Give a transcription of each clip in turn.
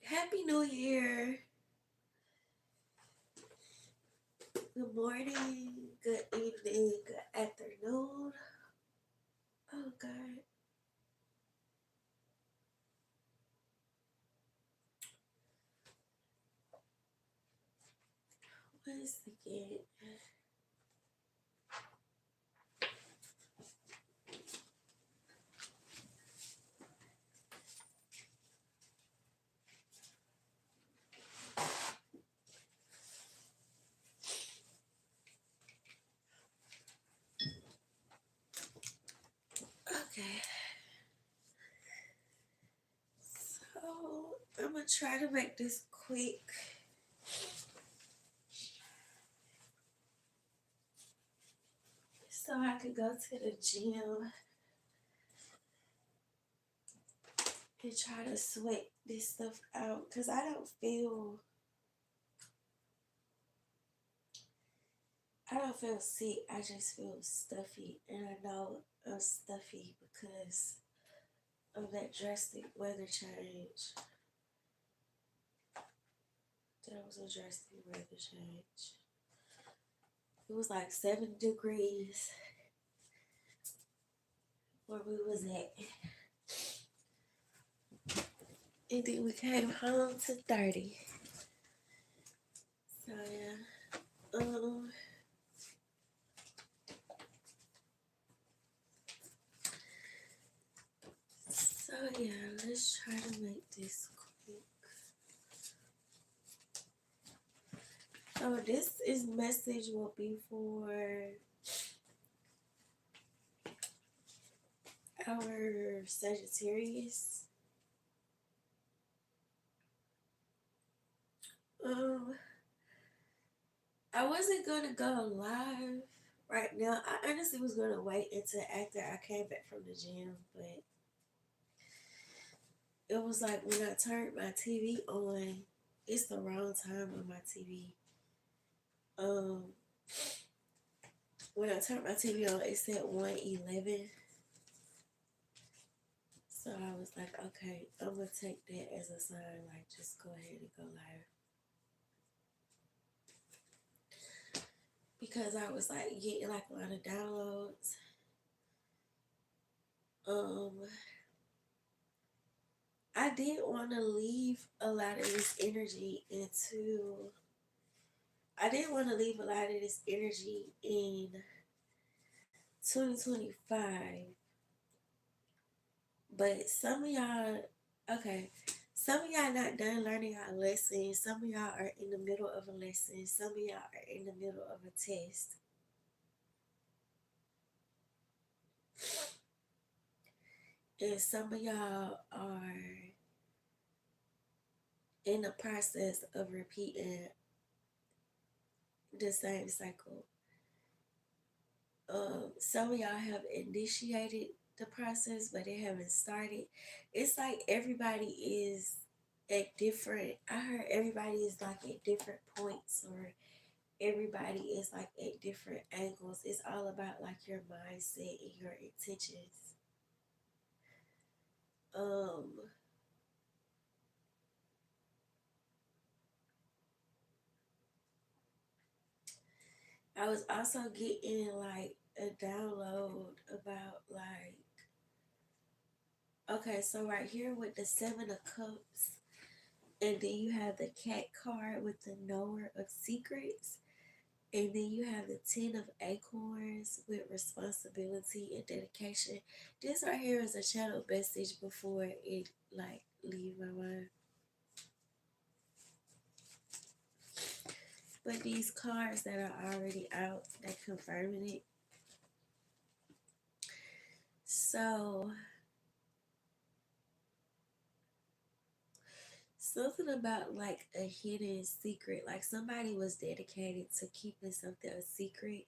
Happy New Year. Good morning, good evening, good afternoon. Oh, God. Once again. Okay. So, I'm going to try to make this quick so I could go to the gym and try to sweat this stuff out because I don't feel sick. I just feel stuffy. And I know I'm stuffy because of that drastic weather change. That was a drastic weather change. It was like 7 degrees where we was at. And then we came home to 30. So yeah. So yeah, let's try to make this quick. So this is message will be for our Sagittarius. Um, I wasn't gonna go live right now. I honestly was gonna wait until after I came back from the gym, but it was like when I turned my TV on, it's the wrong time on my TV. Um, when I turned my TV on, it said 1:11. So I was like, okay, I'm gonna take that as a sign, like just go ahead and go live. Because I was like getting like a lot of downloads. Um, I did want to leave a lot of this energy into I didn't want to leave a lot of this energy in 2025. But some of y'all, okay, some of y'all not done learning y'all lessons. Some of y'all are in the middle of a lesson. Some of y'all are in the middle of a test. And some of y'all are in the process of repeating the same cycle. Some of y'all have initiated the process, but they haven't started. It's like everybody is at different, I heard everybody is like at different points, or everybody is like at different angles. It's all about like your mindset and your intentions. Um, I was also getting like a download about like, okay, so right here with the 7 of Cups, and then you have the Cat card with the Knower of Secrets, and then you have the 10 of Acorns with responsibility and dedication. This right here is a channel message before it like leave my mind. But these cards that are already out, that confirming it. So something about like a hidden secret, like somebody was dedicated to keeping something a secret.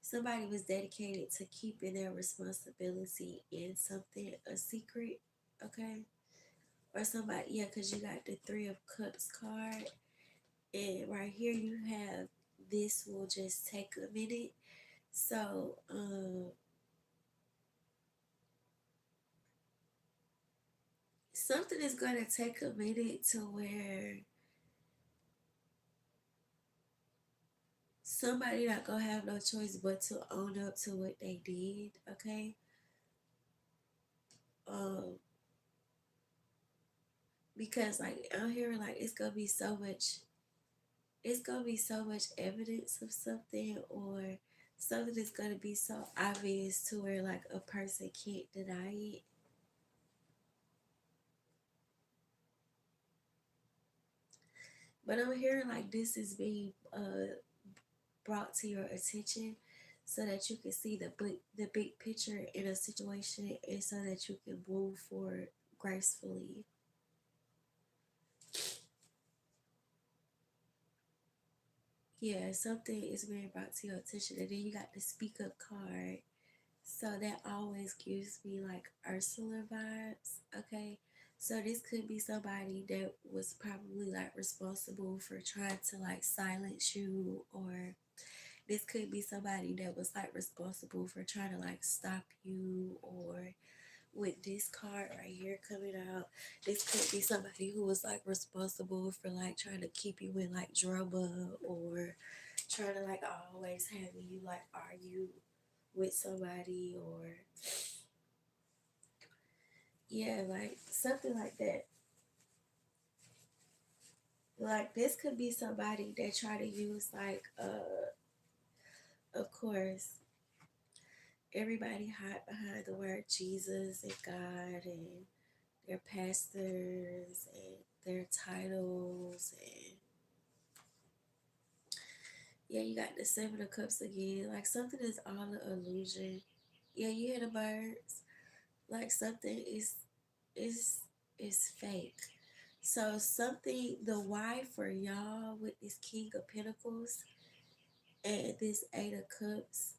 Somebody was dedicated to keeping their responsibility in something a secret, okay? Or somebody, yeah, because you got the 3 of Cups card, and right here you have this will just take a minute. So, something is going to take a minute to where somebody not going to have no choice but to own up to what they did, okay? Um, because like out here, like it's gonna be so much evidence of something, or something that's gonna be so obvious to where like a person can't deny it. But I'm hearing like this is being brought to your attention so that you can see the big picture in a situation, and so that you can move forward gracefully. Yeah, something is being brought to your attention, and then you got the speak up card. So that always gives me like Ursula vibes. Okay. So this could be somebody that was probably like responsible for trying to like silence you, or this could be somebody that was like responsible for trying to like stop you, or with this card right here coming out, this could be somebody who was like responsible for like trying to keep you in like drama, or trying to like always having you like argue with somebody, or yeah, like something like that. Like this could be somebody that try to use like of course everybody hide behind the word Jesus and God and their pastors and their titles, and yeah, you got the seven of cups again. Like something is all an illusion. Yeah, you hear the birds. Like something is is fake. So something, the why for y'all with this King of Pentacles and this Eight of Cups,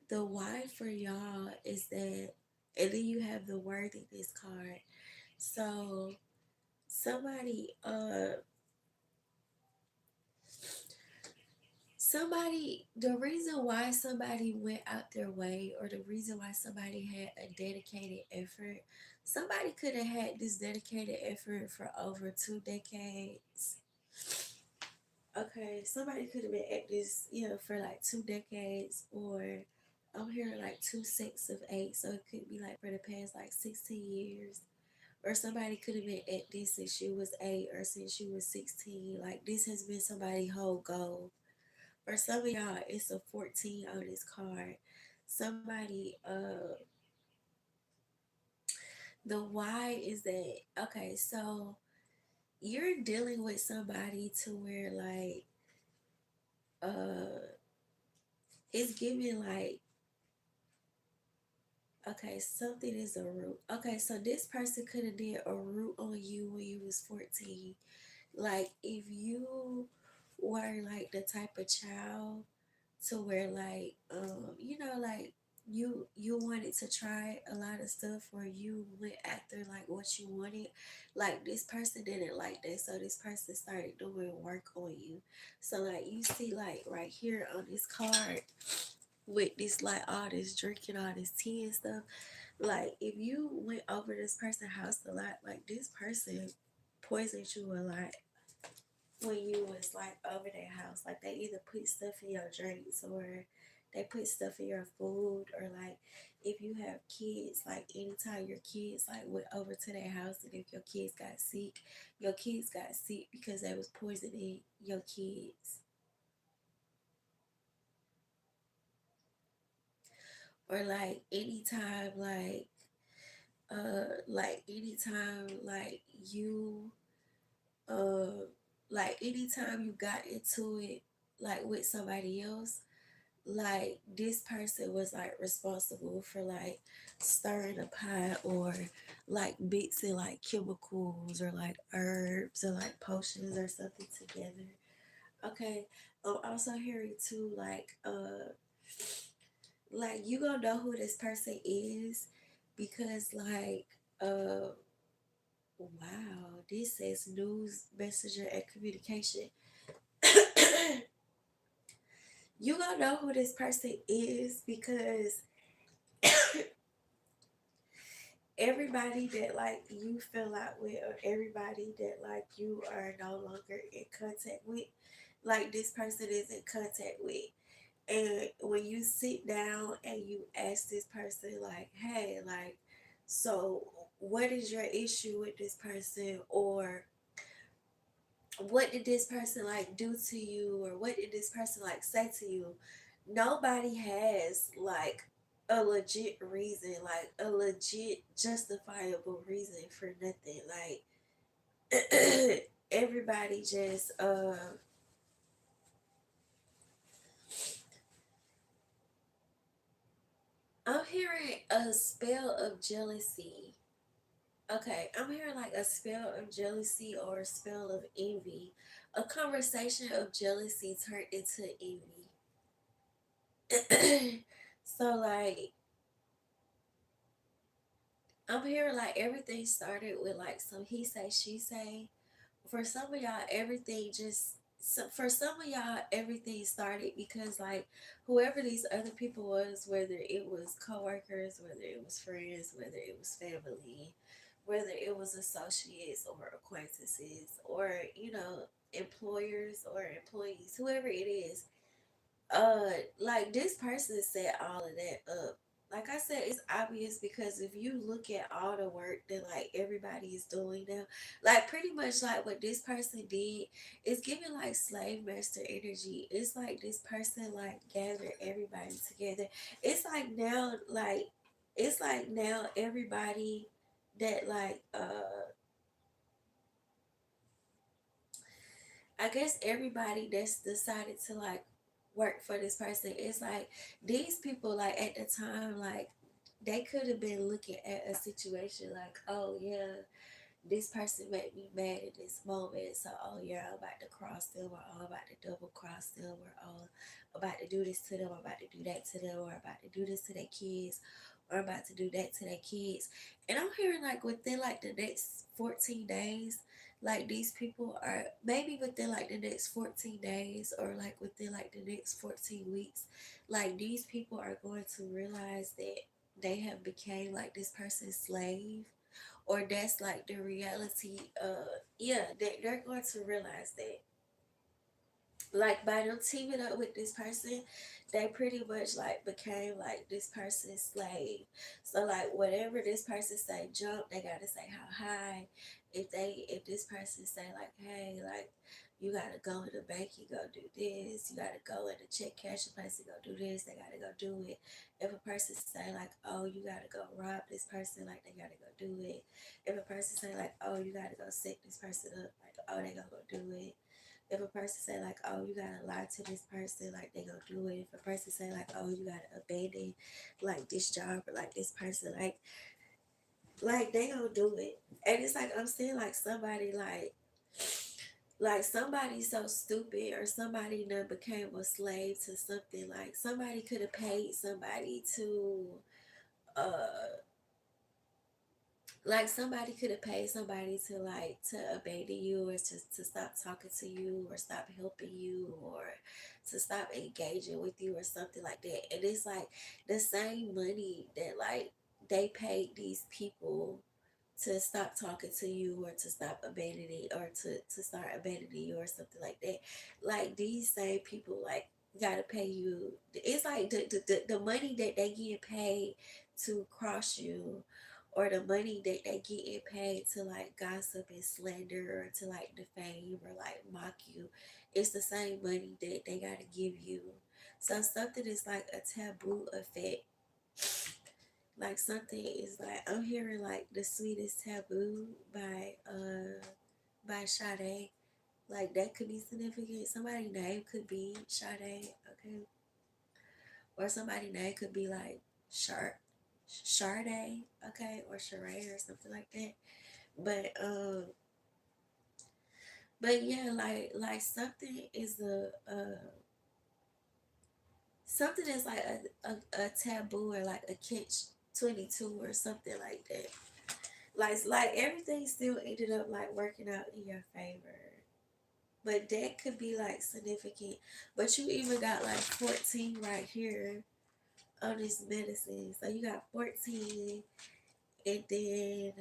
the why for y'all is that, and then you have the worthiness card. So somebody, the reason why somebody went out their way, or the reason why somebody had a dedicated effort, somebody could have had this dedicated effort for over 2 decades. Okay, somebody could have been at this, for like 2 decades, or I'm hearing like two sets of eight, so it could be like for the past like 16 years. Or somebody could have been at this since you was 8 or since you was 16. Like this has been somebody's whole goal. For some of y'all, it's a 14 on this card. Somebody, the why is that, okay, so you're dealing with somebody to where like, uh, it's giving like, okay, something is a root. Okay, so this person could have did a root on you when you was 14. Like if you were like the type of child to where like like you wanted to try a lot of stuff, or you went after like what you wanted, like this person didn't like that, so this person started doing work on you. So like you see like right here on this card with this like all this drinking, all this tea and stuff, like if you went over this person's house a lot, like this person poisoned you a lot when you was like over their house. Like they either put stuff in your drinks, or they put stuff in your food, or like if you have kids, like anytime your kids like went over to their house, and if your kids got sick because they was poisoning your kids. Or like anytime like you uh like anytime you got into it like with somebody else, like this person was like responsible for like stirring a pot, or like mixing like chemicals or like herbs or like potions or something together. Okay. I'm also hearing too like you gonna know who this person is, because like wow, this says news messenger and communication. You gonna know who this person is because everybody that like you fell out with, or everybody that like you are no longer in contact with, like this person is in contact with. And when you sit down and you ask this person, like, hey, like, so what is your issue with this person? Or what did this person like do to you? Or what did this person like say to you? Nobody has like a legit reason, like a legit justifiable reason for nothing. Like, everybody just I'm hearing a spell of jealousy. Okay, I'm hearing like a spell of jealousy or a spell of envy. A conversation of jealousy turned into envy. So like I'm hearing like everything started with like some he say she say. For some of y'all, everything just for some of y'all everything started because like whoever these other people was, whether it was coworkers, whether it was friends, whether it was family, whether it was associates or acquaintances, or employers or employees, whoever it is, like this person set all of that up. Like I said, it's obvious because if you look at all the work that like everybody is doing now, like pretty much like what this person did is giving like slave master energy. It's like this person like gathered everybody together. It's like now like it's like now everybody that like I guess everybody that's decided to like work for this person, it's like these people like at the time like they could have been looking at a situation like, oh yeah, this person made me mad in this moment, so oh yeah, I'm about to cross them, or oh, I'm about to double cross them, or oh, I'm about to do this to them, I'm about to do that to them, or I'm about to do this to their kids, or I'm about to do that to their kids. And I'm hearing like within like the next 14 days, like these people are maybe within like the next 14 days, or like within like the next 14 weeks, like these people are going to realize that they have became like this person's slave, or that's like the reality. Yeah, they're going to realize that like by them teaming up with this person, they pretty much like became like this person's slave. So like whatever this person say jump, they gotta say how high. If this person say like, hey, like you gotta go in the bank, you go do this, you gotta go in the check cashing place, you go do this, they gotta go do it. If a person say like, oh, you gotta go rob this person, like they gotta go do it. If a person say like, oh, you gotta go set this person up, like oh, they gonna go do it. If a person say like, oh, you gotta lie to this person, like they gonna do it. If a person say like, oh, you gotta abandon like this job or like this person, like they gonna do it. And it's like I'm saying like somebody like somebody so stupid, or somebody done became a slave to something. Like somebody could have paid somebody to uh like somebody could have paid somebody to like to abandon you, or to stop talking to you, or stop helping you, or to stop engaging with you, or something like that. And it's like the same money that like they paid these people to stop talking to you, or to stop abandoning, or to start abandoning you, or something like that. Like these same people like gotta pay you. It's like the money that they get paid to cross you, or the money that they getting paid to like gossip and slander, or to like defame or like mock you, it's the same money that they gotta give you. So something is like a taboo effect. Like something is like I'm hearing like the sweetest taboo by Sade. Like that could be significant. Somebody's name could be Sade, okay? Or somebody's name could be like Char Sade, okay, or Sheree or something like that. But but yeah, like something is something is like a taboo, or like a catch 22 or something like that. Like everything still ended up like working out in your favor. But that could be like significant. But you even got like 14 right here on this medicine. So you got 14 And then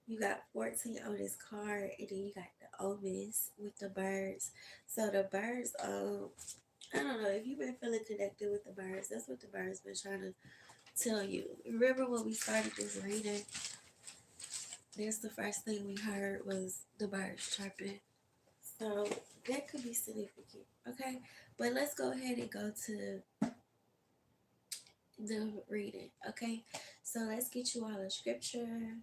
you got 14 on this card, and then you got the omens with the birds. So the birds, I don't know if you've been feeling connected with the birds. That's what the birds been trying to tell you. Remember when we started this reading? That's the first thing we heard was the birds chirping. So that could be significant. Okay, but let's go ahead and go to the reading. Okay, so let's get you all a scripture.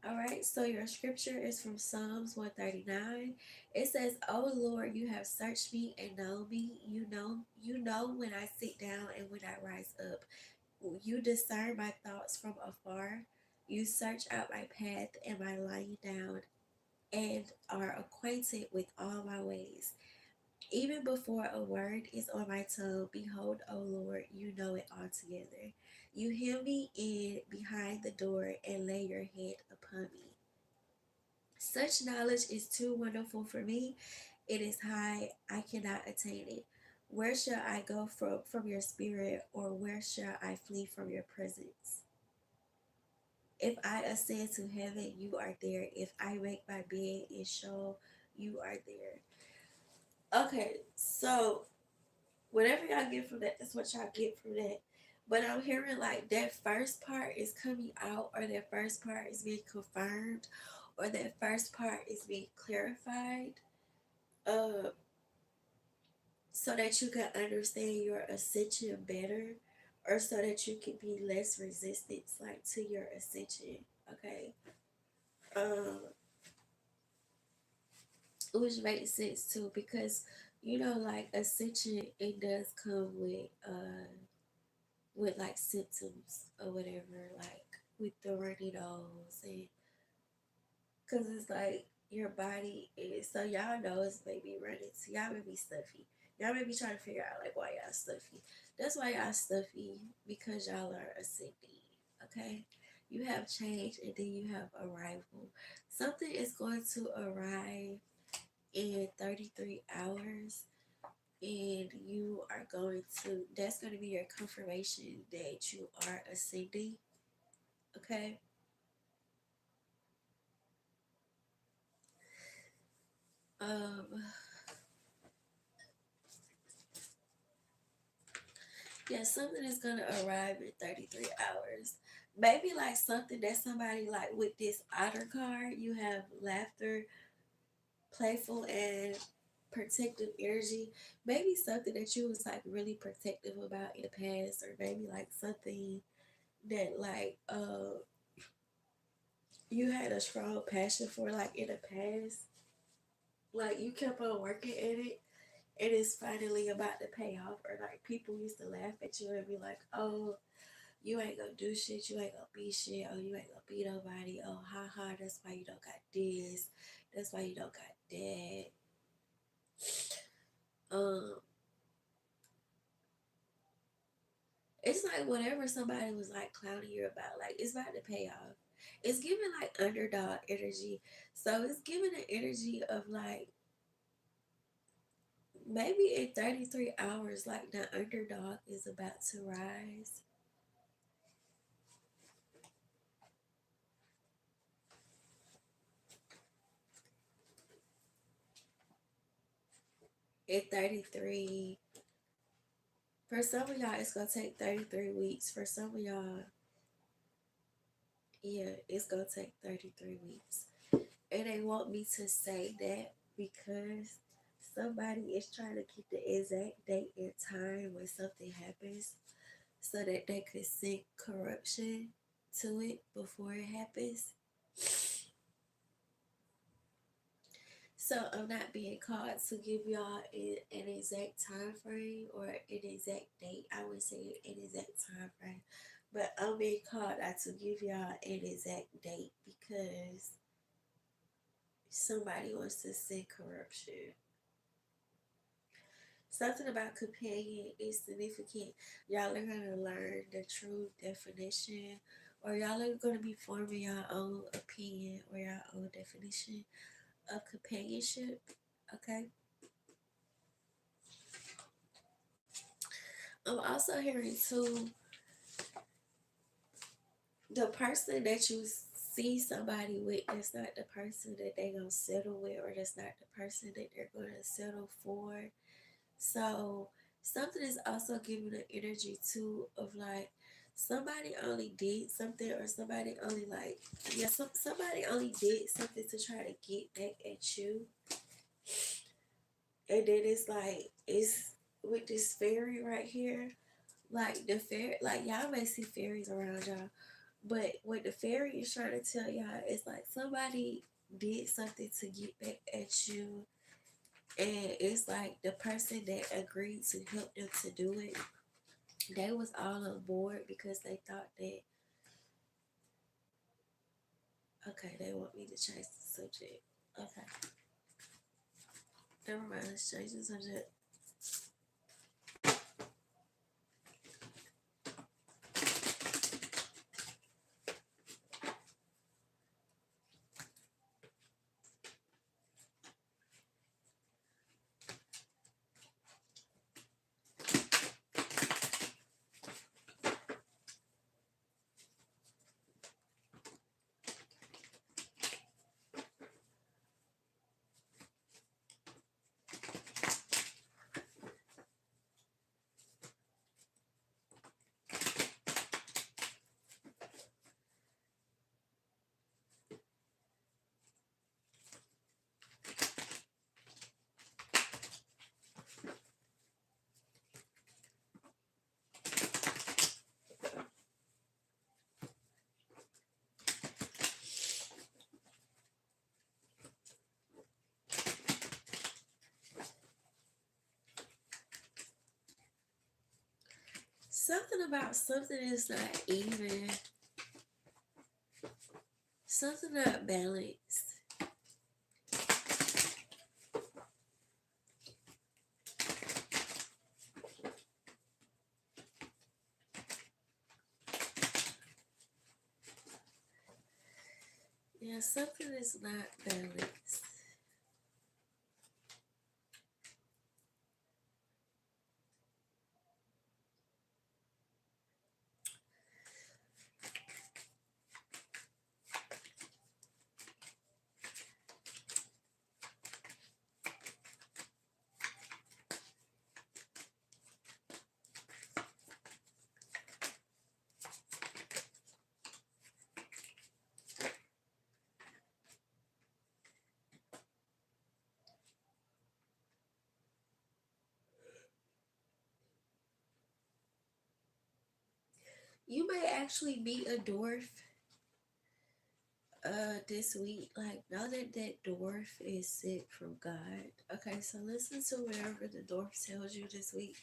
All right, so your scripture is from Psalms 139. It says, "O Lord, you have searched me and known me. You know when I sit down and when I rise up. You discern my thoughts from afar. You search out my path and my lying down, and are acquainted with all my ways. Even before a word is on my tongue, behold, O Lord, you know it altogether. You hem me in behind the door and lay your head upon me. Such knowledge is too wonderful for me. It is high, I cannot attain it. Where shall I go from your spirit, or where shall I flee from your presence? If I ascend to heaven, you are there. If I make my bed in Sheol, you are there. Okay, so whatever y'all get from that, that's what y'all get from that. But I'm hearing like that first part is coming out, or that first part is being confirmed, or that first part is being clarified, uh, so that you can understand your ascension better, or so that you can be less resistance like to your ascension. Okay. Um, which makes sense too, because like ascension, it does come with like symptoms or whatever, like with the runny nose, and because it's like your body is, so y'all know it's maybe running, so y'all may be stuffy. Y'all may be trying to figure out like why y'all stuffy. That's why y'all stuffy, because y'all are ascending. Okay, you have change, and then you have arrival. Something is going to arrive in 33 hours, and you are going to, that's going to be your confirmation that you are ascending. Okay. um yeah, something is going to arrive in 33 hours. Maybe like something that somebody, like with this otter card, you have laughter, playful, and protective energy. Maybe something that you was like really protective about in the past, or maybe like something that like you had a strong passion for like in the past, like you kept on working at it, and it's finally about to pay off. Or like people used to laugh at you and be like, "Oh, you ain't gonna do shit, you ain't gonna be shit, oh, you ain't gonna be nobody, oh, haha, that's why you don't got this, that's why you don't got that." um it's like whatever somebody was like clowning you about, like it's about to pay off. It's giving like underdog energy. So it's giving the energy of like maybe in 33 hours, like the underdog is about to rise. In 33, for some of y'all, it's gonna take 33 weeks. For some of y'all, yeah, it's gonna take 33 weeks. And they want me to say that because somebody is trying to keep the exact date and time when something happens, so that they could send corruption to it before it happens. So I'm not being called to give y'all an exact time frame or an exact date. I would say an exact time frame. But I'm being called out to give y'all an exact date because somebody wants to send corruption. Something about companion is significant. Y'all are gonna learn the true definition, or y'all are gonna be forming your own opinion or your own definition of companionship. Okay. I'm also hearing too, the person that you see somebody with, that's not the person that they gonna settle with, or that's not the person that they're gonna settle for. So something is also giving the energy too of like somebody only did something, or somebody only like, yeah, somebody only did something to try to get back at you. And then it's like, it's with this fairy right here, like the fairy, like y'all may see fairies around y'all, but what the fairy is trying to tell y'all is like somebody did something to get back at you, and it's like the person that agreed to help them to do it, they was all on board because they thought that, okay, they want me to change the subject. Okay, never mind, let's change the subject. Something about something is not even, something not balanced. Yeah, something is not balanced. You may actually meet a dwarf this week. Like, know that that dwarf is sent from God. Okay, so listen to whatever the dwarf tells you this week.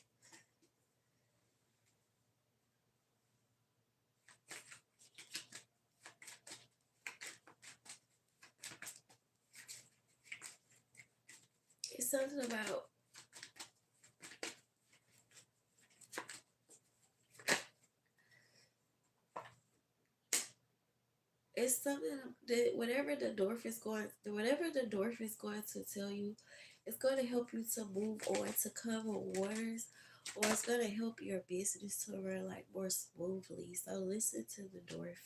It's something about, it's something that whatever the dwarf is going to tell you, it's going to help you to move on to calmer waters, or it's going to help your business to run like more smoothly. So listen to the dwarf.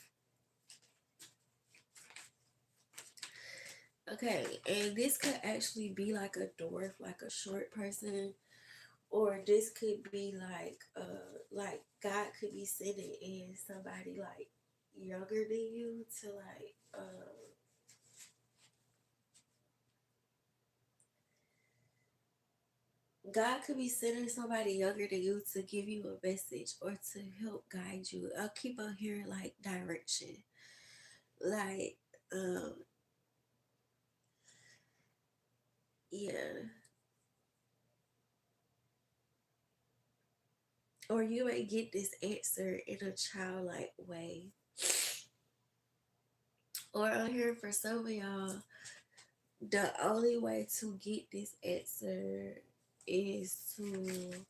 Okay, and this could actually be like a dwarf, like a short person, or this could be like God could be sending in somebody like younger than you to like God could be sending somebody younger than you to give you a message or to help guide you. I'll keep on hearing like direction. Like um yeah. Or you may get this answer in a childlike way. Or I'm hearing for some of y'all, the only way to get this answer is to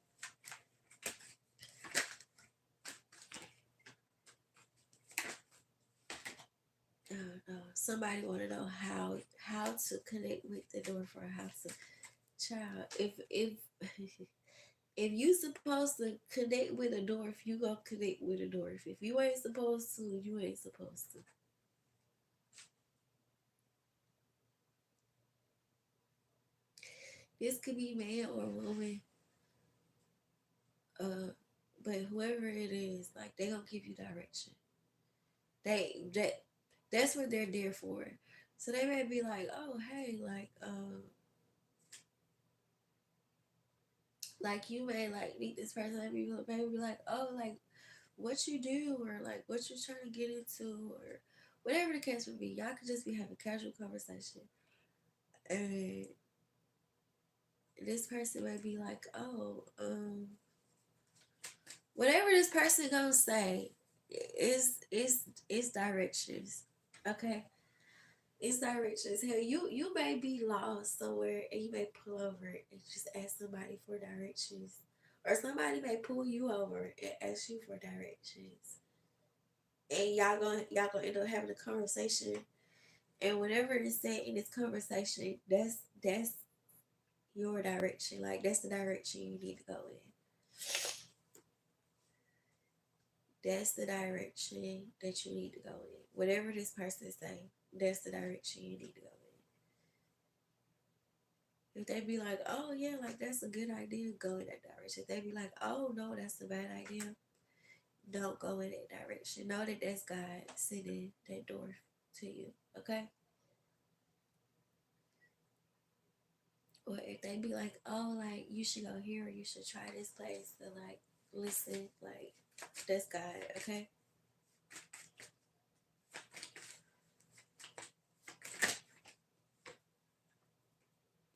somebody want to know how to connect with the door for how to child if If you supposed to connect with a dwarf, you gonna connect with a dwarf. If you ain't supposed to, you ain't supposed to. This could be man or woman, uh, but whoever it is, like they gonna give you direction. That's what they're there for. So they may be like, oh hey, like you may like meet this person, maybe be like, oh like what you do or like what you're trying to get into or whatever the case would be. Y'all could just be having casual conversation. And this person may be like, oh, whatever this person gonna say is directions. Okay. It's directions. Hell, you may be lost somewhere and you may pull over and just ask somebody for directions. Or somebody may pull you over and ask you for directions. And y'all gonna end up having a conversation. And whatever is said in this conversation, that's your direction. Like that's the direction you need to go in. That's the direction that you need to go in. Whatever this person say, that's the direction you need to go in. If they be like, oh yeah, like that's a good idea, go in that direction. If they be like, oh no, that's a bad idea, don't go in that direction. Know that that's God sending that door to you. Okay? Or if they be like, oh, like you should go here or you should try this place to like listen, like that's God, okay?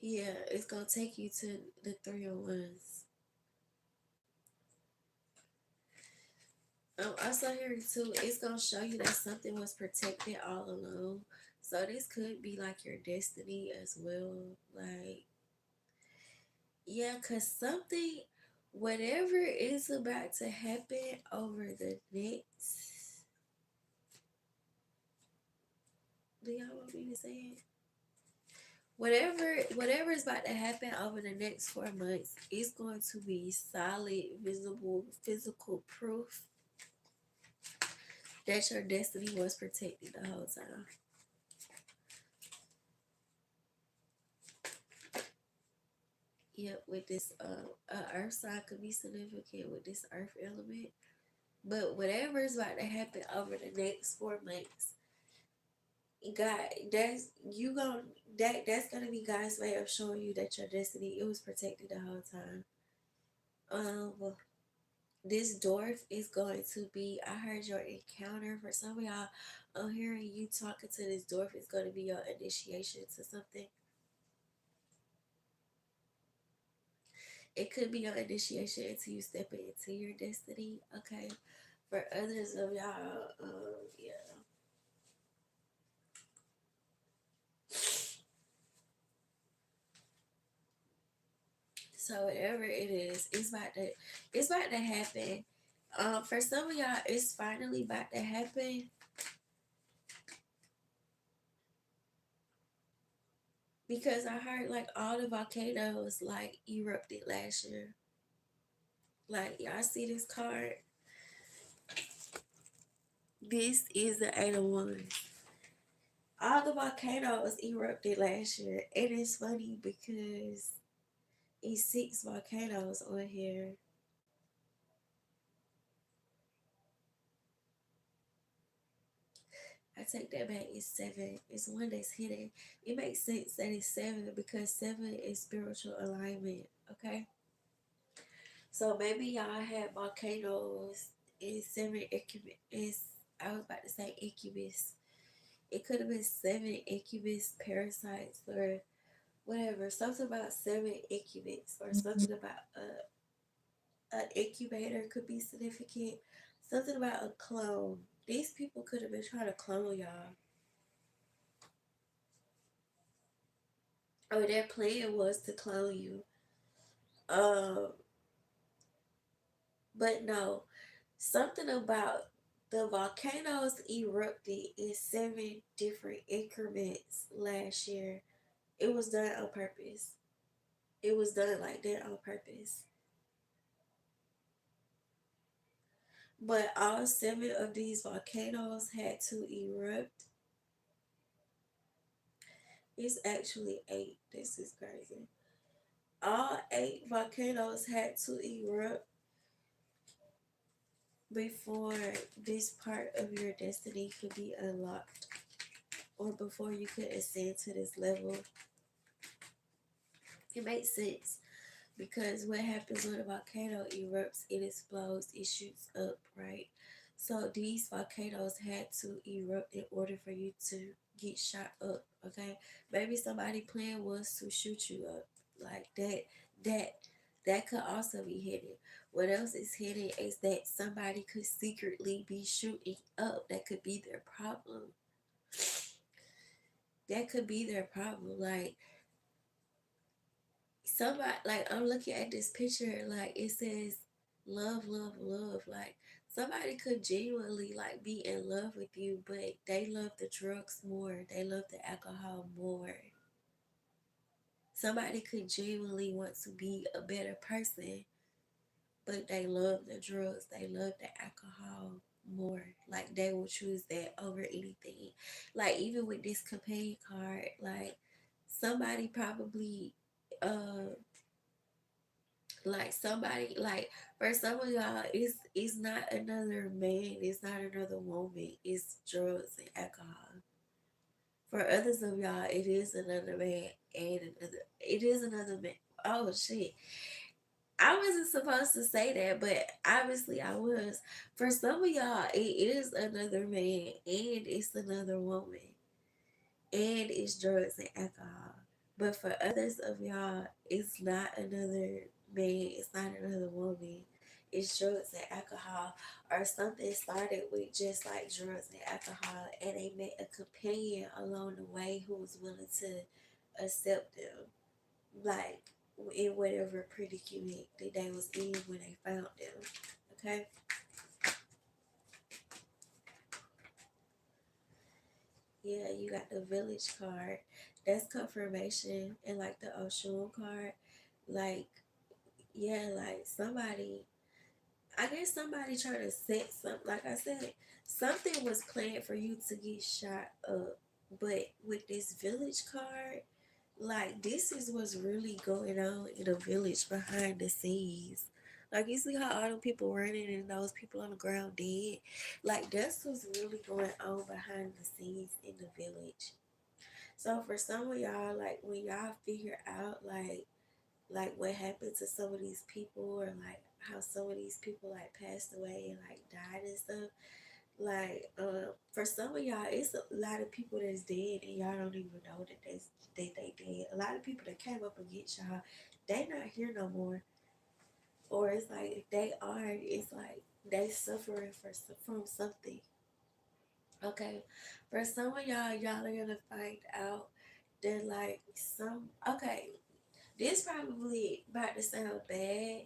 Yeah, it's gonna take you to the 301s. Also hearing too, it's gonna show you that something was protected all along. So this could be like your destiny as well. Like, yeah, cause something, whatever is about to happen over the next, do y'all want me to say it? Whatever is about to happen over the next 4 months is going to be solid, visible, physical proof that your destiny was protected the whole time. Yep, with this earth sign could be significant with this earth element. But whatever is about to happen over the next 4 months, God, that's gonna be God's way of showing you that your destiny it was protected the whole time. Well, this dwarf is going to be. I heard your encounter for some of y'all. I'm hearing you talking to this dwarf is going to be your initiation to something. It could be your initiation into you stepping into your destiny. Okay, for others of y'all, yeah. So whatever it is, it's about to happen. For some of y'all, it's finally about to happen because I heard like all the volcanoes like erupted last year. Like y'all see this card? This is the 8 of Wands. All the volcanoes erupted last year. It is funny because it's 6 volcanoes on here. I take that back. It's 7. It's one that's hidden. It makes sense that it's 7 because 7 is spiritual alignment. Okay. So maybe y'all had volcanoes in 7 incubus. I was about to say incubus. It could have been 7 incubus parasites or whatever. Something about 7 incubus or something about an incubator could be significant. Something about a clone. These people could have been trying to clone y'all. Or their plan was to clone you. Um, but no, something about the volcanoes erupted in 7 different increments last year. It was done on purpose. It was done like that on purpose. But all 7 of these volcanoes had to erupt. It's actually 8. This is crazy. All 8 volcanoes had to erupt before this part of your destiny could be unlocked, or before you could ascend to this level. It makes sense because what happens when a volcano erupts, it explodes, it shoots up, right? So these volcanoes had to erupt in order for you to get shot up, okay? Maybe somebody plan was to shoot you up like that. That that could also be hidden. What else is hidden is that somebody could secretly be shooting up. That could be their problem. That could be their problem. Like somebody, like I'm looking at this picture, like it says love, love, love. Like somebody could genuinely like be in love with you, but they love the drugs more. They love the alcohol more. Somebody could genuinely want to be a better person, but they love the drugs. They love the alcohol more. Like they will choose that over anything. Like even with this companion card, like somebody probably like somebody, like for some of y'all, it's not another man, it's not another woman, it's drugs and alcohol. For others of y'all, it is another man and another, it is another man. Oh shit, I wasn't supposed to say that, but obviously I was. For some of y'all, it is another man and it's another woman and it's drugs and alcohol. But for others of y'all, it's not another man, it's not another woman, it's drugs and alcohol, or something started with just like drugs and alcohol, and they met a companion along the way who was willing to accept them, like in whatever predicament that they was in when they found them. Okay. Yeah, you got the village card. That's confirmation. And like the Oshun card, like, yeah, like somebody, I guess somebody trying to set something, like I said, something was planned for you to get shot up. But with this village card, like this is what's really going on in the village behind the scenes. Like you see how all them people running and those people on the ground dead. Like that's what's really going on behind the scenes in the village. So for some of y'all, like when y'all figure out like what happened to some of these people, or like how some of these people like passed away and like died and stuff, like for some of y'all, it's a lot of people that's dead and y'all don't even know that they dead. A lot of people that came up against y'all, they not here no more. Or it's like if they are, it's like they suffering from something. Okay, for some of y'all, y'all are gonna find out that like some, okay, this probably about to sound bad,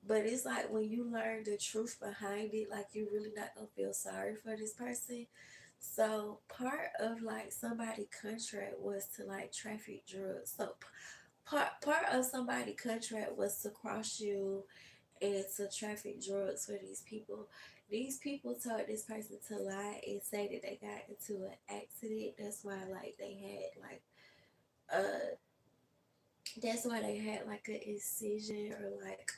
but it's like when you learn the truth behind it, like you're really not gonna feel sorry for this person. So part of like somebody contract was to like traffic drugs. So part of somebody contract was to cross you and to traffic drugs for these people. These people told this person to lie and say that they got into an accident. That's why like they had like uh that's why they had like an incision or like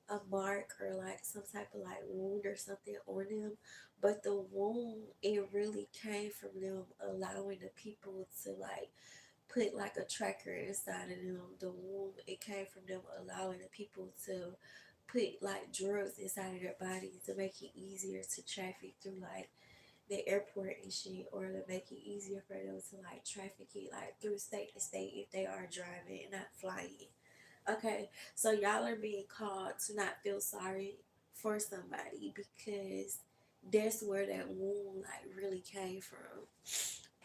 a mark or like some type of like wound or something on them. But the wound, it really came from them allowing the people to like put like a tracker inside of them. The wound, it came from them allowing the people to put like drugs inside of their bodies to make it easier to traffic through like the airport and shit, or to make it easier for them to like traffic it like through state to state if they are driving and not flying. Okay, so y'all are being called to not feel sorry for somebody because that's where that wound like really came from.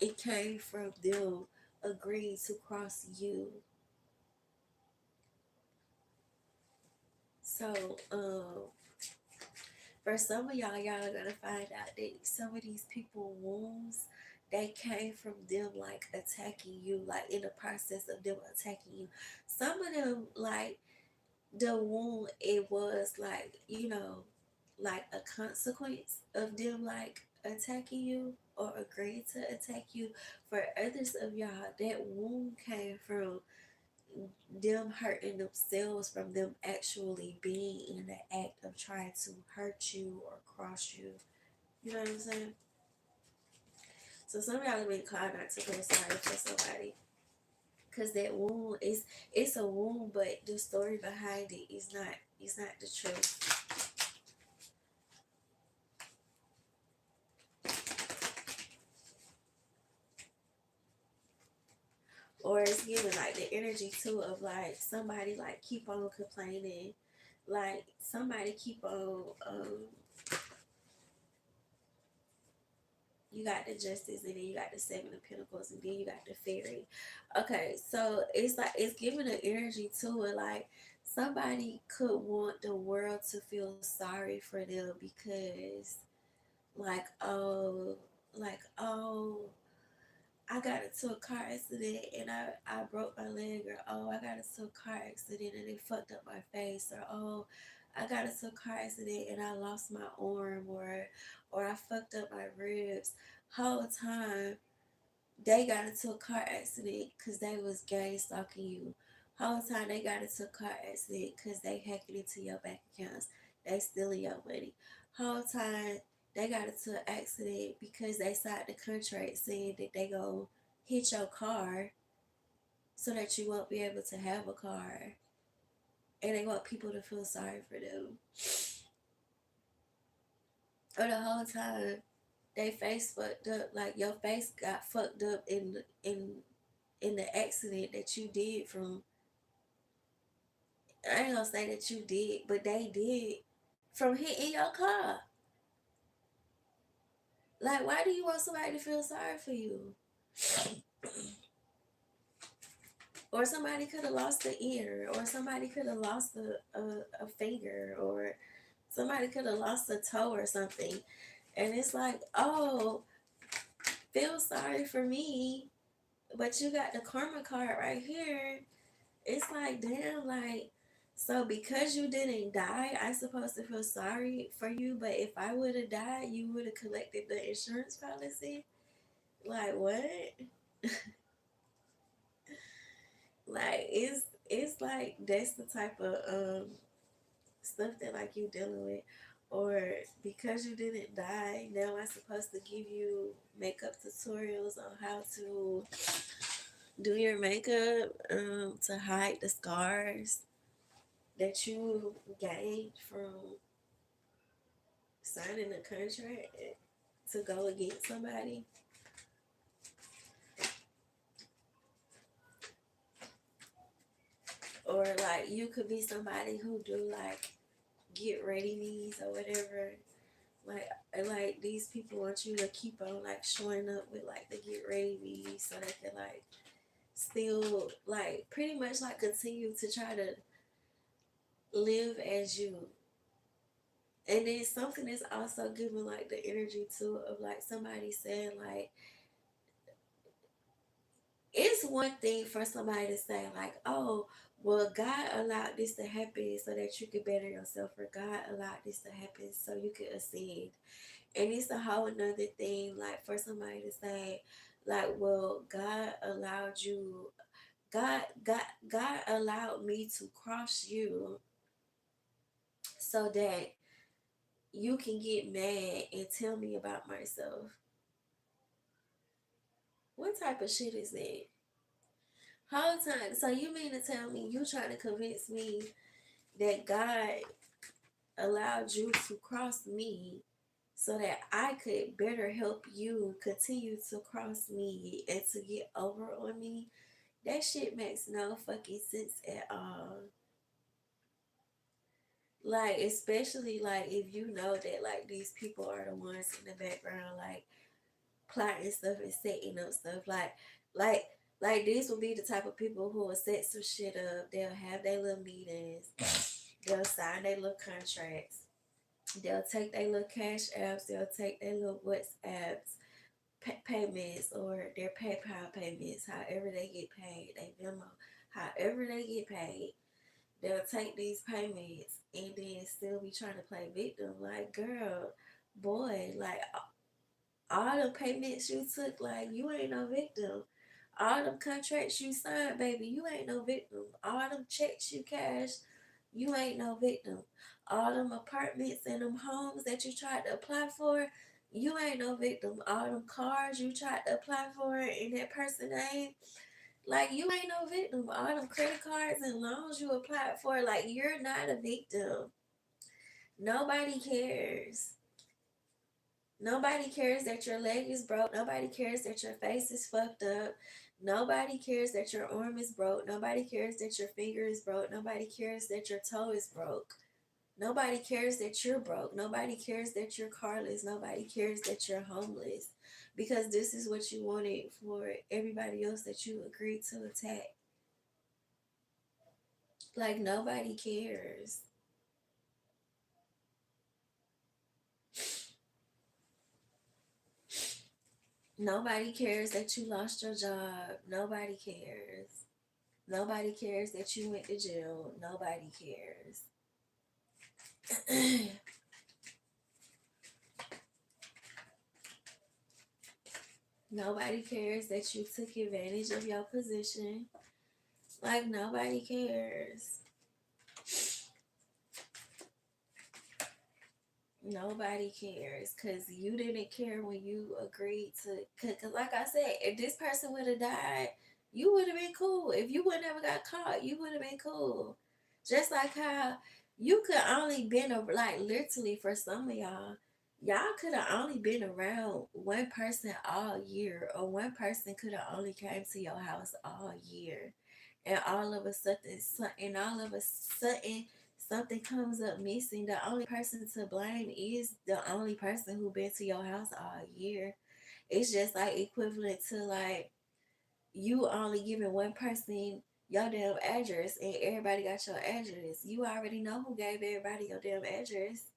It came from them agreeing to cross you. So for some of y'all, y'all are gonna find out that some of these people wounds, they came from them like attacking you, like in the process of them attacking you. Some of them like the wound, it was like, you know, like a consequence of them like attacking you or agreeing to attack you. For others of y'all, that wound came from them hurting themselves, from them actually being in the act of trying to hurt you or cross you. You know what I'm saying? So some of y'all have been called not to feel sorry for somebody. Cause that wound is, it's a wound, but the story behind it is not the truth. Or it's giving like the energy too of like somebody like keep on complaining, like somebody keep on you got the justice, and then you got the seven of pentacles, and then you got the fairy. Okay, so it's like it's giving an energy to it, like somebody could want the world to feel sorry for them because like oh I got into a car accident and I broke my leg, or oh I got into a car accident and they fucked up my face, or oh I got into a car accident and I lost my arm, or I fucked up my ribs. Whole time they got into a car accident because they was gang stalking you. Whole time they got into a car accident because they hacking into your bank accounts. They stealing your money. Whole time they got into an accident because they signed the contract saying that they go hit your car so that you won't be able to have a car. And they want people to feel sorry for them. Or the whole time they face fucked up, like your face got fucked up in the accident that you did from, I ain't gonna say that you did, but they did from hitting your car. Like, why do you want somebody to feel sorry for you? Or somebody could have lost an ear, or somebody could have lost a finger, or somebody could have lost a toe or something. And it's like, oh, feel sorry for me, but you got the karma card right here. It's like, damn, like, so because you didn't die, I supposed to feel sorry for you, but if I would have died, you would have collected the insurance policy? Like, what? Like, it's like that's the type of stuff that like you dealing with. Or because you didn't die, now I'm supposed to give you makeup tutorials on how to do your makeup to hide the scars that you gained from signing a contract to go against somebody. Or like you could be somebody who do like get ready me's or whatever. Like like these people want you to keep on like showing up with like the get ready me so they can like still like pretty much like continue to try to live as you. And then something is also giving like the energy too of like somebody saying like it's one thing for somebody to say like, oh, well, God allowed this to happen so that you could better yourself, or God allowed this to happen so you could ascend. And it's a whole another thing like for somebody to say like, well, God allowed you, God allowed me to cross you so that you can get mad and tell me about myself. What type of shit is that? Whole time. So you mean to tell me you trying to convince me that God allowed you to cross me so that I could better help you continue to cross me and to get over on me? That shit makes no fucking sense at all. Like, especially like if you know that like these people are the ones in the background, like plotting stuff and setting up stuff. Like, like these will be the type of people who will set some shit up. They'll have their little meetings. They'll sign their little contracts. They'll take their little cash apps. They'll take their little WhatsApps payments or their PayPal payments. However they get paid, they Venmo. However they get paid, they'll take these payments and then still be trying to play victim. Like, girl, boy, like all the payments you took, like you ain't no victim. All them contracts you signed, baby, you ain't no victim. All them checks you cashed, you ain't no victim. All them apartments and them homes that you tried to apply for, you ain't no victim. All them cars you tried to apply for in that person's name, like you ain't no victim. All them credit cards and loans you applied for, like you're not a victim. Nobody cares. Nobody cares that your leg is broke. Nobody cares that your face is fucked up. Nobody cares that your arm is broke. Nobody cares that your finger is broke. Nobody cares that your toe is broke. Nobody cares that you're broke. Nobody cares that you're carless. Nobody cares that you're homeless. Because this is what you wanted for everybody else that you agreed to attack. Like, nobody cares. Nobody cares that you lost your job. Nobody cares. Nobody cares that you went to jail. Nobody cares. Nobody cares that you took advantage of your position. Like, nobody cares. Nobody cares because you didn't care when you agreed to. Because, like I said, if this person would have died, you would have been cool. If you would never got caught, you would have been cool. Just like how you could only been like literally for some of y'all could have only been around one person all year, or one person could have only came to your house all year, and all of a sudden something comes up missing. The only person to blame is the only person who been to your house all year. It's just like equivalent to like you only giving one person your damn address and everybody got your address. You already know who gave everybody your damn address.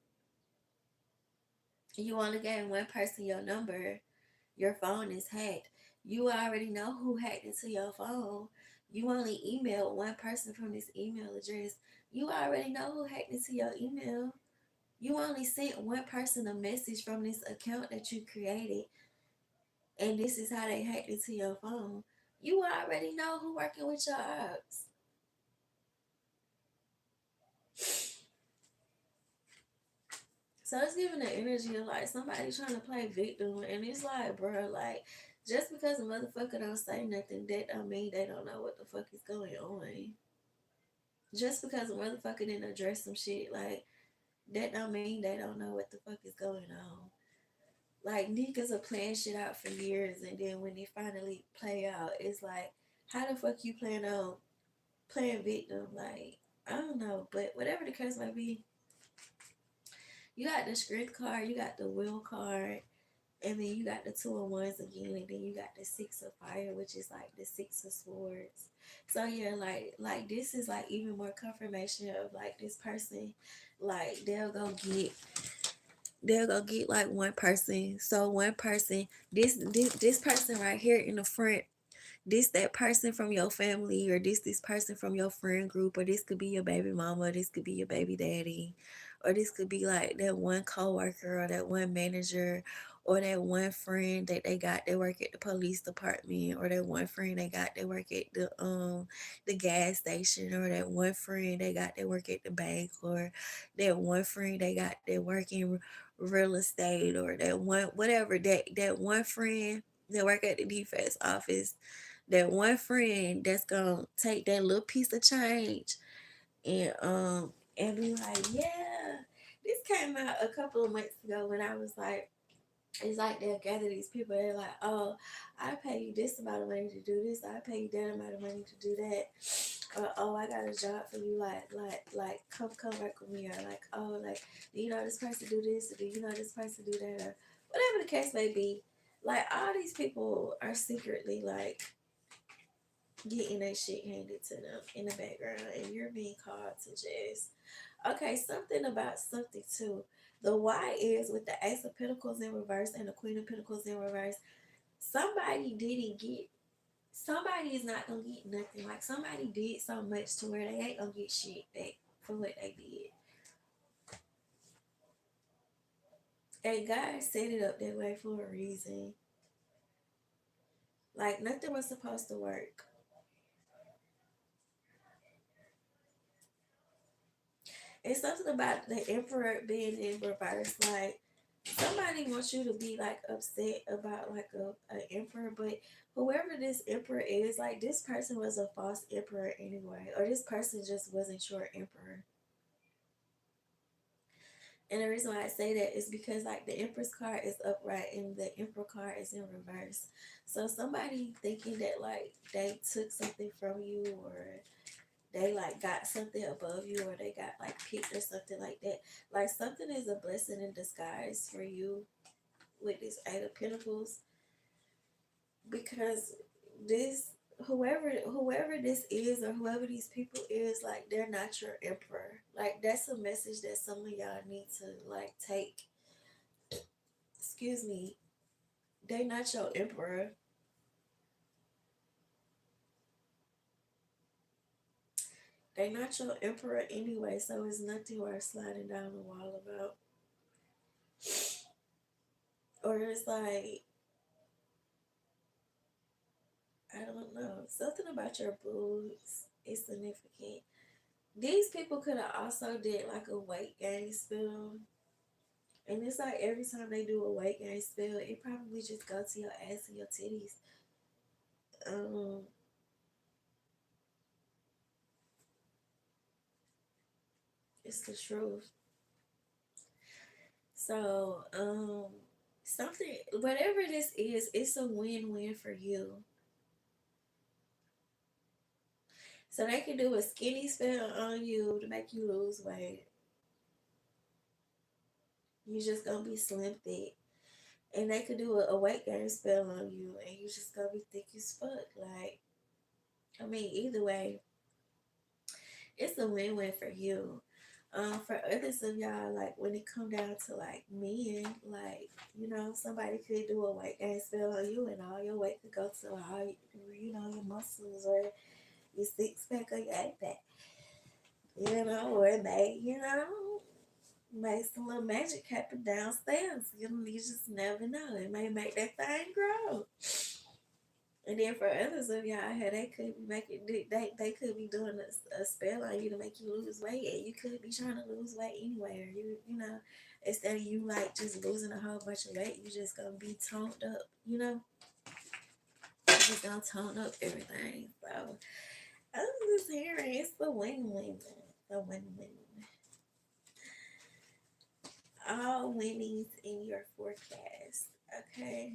You only gave one person your number. Your phone is hacked. You already know who hacked into your phone. You only emailed one person from this email address. You already know who hacked into your email. You only sent one person a message from this account that you created, and this is how they hacked into your phone. You already know who working with your ops. So it's giving the energy of like somebody trying to play victim, and it's like, bro, like just because a motherfucker don't say nothing, that don't mean they don't know what the fuck is going on. Just because a motherfucker didn't address some shit, like that don't mean they don't know what the fuck is going on. Like niggas are playing shit out for years, and then when they finally play out, it's like, how the fuck you plan on playing victim? Like, I don't know, but whatever the case might be, you got the strength card, you got the will card, and then you got the 2 of Wands again, and then you got the 6 of Fire, which is like the 6 of Swords. So yeah, like this is like even more confirmation of like this person, like they'll go get like one person. So one person, this person right here in the front, this that person from your family, or this person from your friend group, or this could be your baby mama, this could be your baby daddy, or this could be like that one coworker or that one manager, or that one friend that they got that work at the police department, or that one friend they got that work at the gas station, or that one friend they got that work at the bank, or that one friend they got that work in real estate, or that one whatever, that one friend that work at the defense office, that one friend that's gonna take that little piece of change and be like, yeah. This came out a couple of months ago when I was like, it's like they'll gather these people. They're like, oh, I pay you this amount of money to do this. I pay you that amount of money to do that. Or oh, I got a job for you. Like, come work with me. Or like, oh, like, do you know this person do this? Or do you know this person do that? Or whatever the case may be. Like, all these people are secretly like getting that shit handed to them in the background, and you're being called to just okay, something about something too. The why is with the Ace of Pentacles in reverse and the Queen of Pentacles in reverse. Somebody didn't get somebody is not gonna get nothing. Like somebody did so much to where they ain't gonna get shit back for what they did. And God set it up that way for a reason. Like nothing was supposed to work. It's something about the emperor being in reverse. Like somebody wants you to be like upset about like a emperor, but whoever this emperor is, like this person was a false emperor anyway, or this person just wasn't your emperor. And the reason why I say that is because like the Empress card is upright and the Emperor card is in reverse. So somebody thinking that like they took something from you, or they like got something above you, or they got like picked or something like that. Like something is a blessing in disguise for you with this Eight of Pentacles, because this whoever this is, or whoever these people is, like they're not your emperor. Like that's a message that some of y'all need to like take. Excuse me. They not your emperor. They not your emperor anyway, so it's nothing worth sliding down the wall about. Or it's like, I don't know, something about your boobs is significant. These people could have also did like a weight gain spell. And it's like every time they do a weight gain spell, it probably just go to your ass and your titties. Um, it's the truth. So, something, whatever this is, it's a win-win for you. So they can do a skinny spell on you to make you lose weight. You just gonna be slim thick. And they could do a weight gain spell on you and you just gonna be thick as fuck. Like, I mean, either way, it's a win-win for you. For others of y'all, like when it come down to like men, like, you know, somebody could do a weight gain spell on you and all your weight could go to all, you know, your muscles or your six pack or your eight pack. You know, or it may, you know, make some little magic happen downstairs. You just never know. It may make that thing grow. And then for others of y'all, they could be making they could be doing a spell on you to make you lose weight, and you could be trying to lose weight anyway. Or you know, instead of you like just losing a whole bunch of weight, you just gonna be toned up. You know, you just gonna tone up everything. So I'm just hearing it's the win-win, the win-win. All winnings in your forecast. Okay.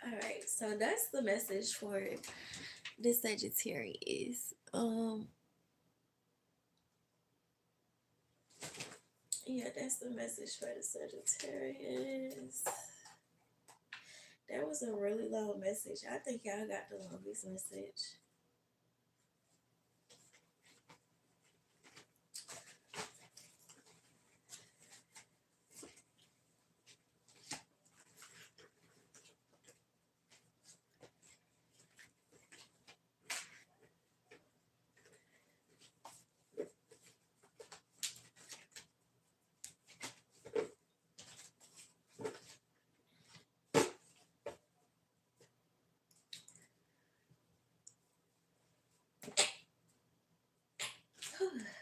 All right. So that's the message for the Sagittarius. Yeah, that's the message for the Sagittarius. That was a really long message. I think y'all got the longest message.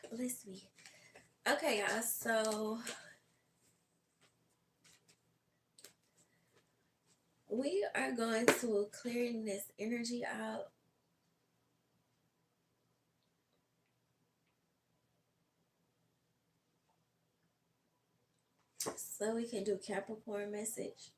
Let's see. Okay, y'all. So we are going to clearing this energy out. So we can do Capricorn message.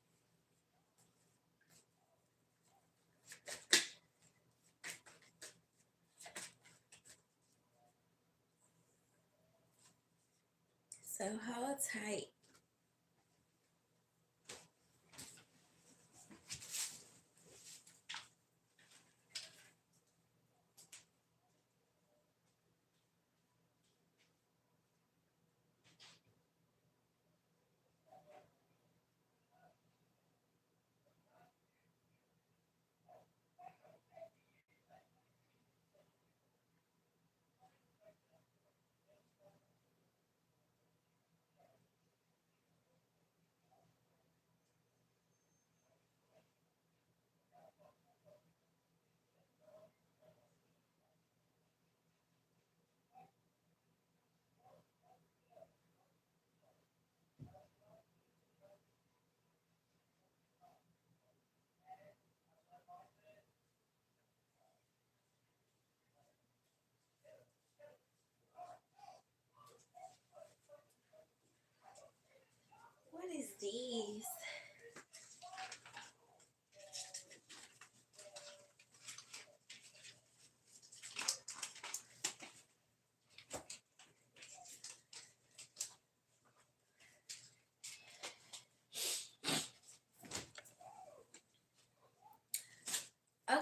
So hold tight.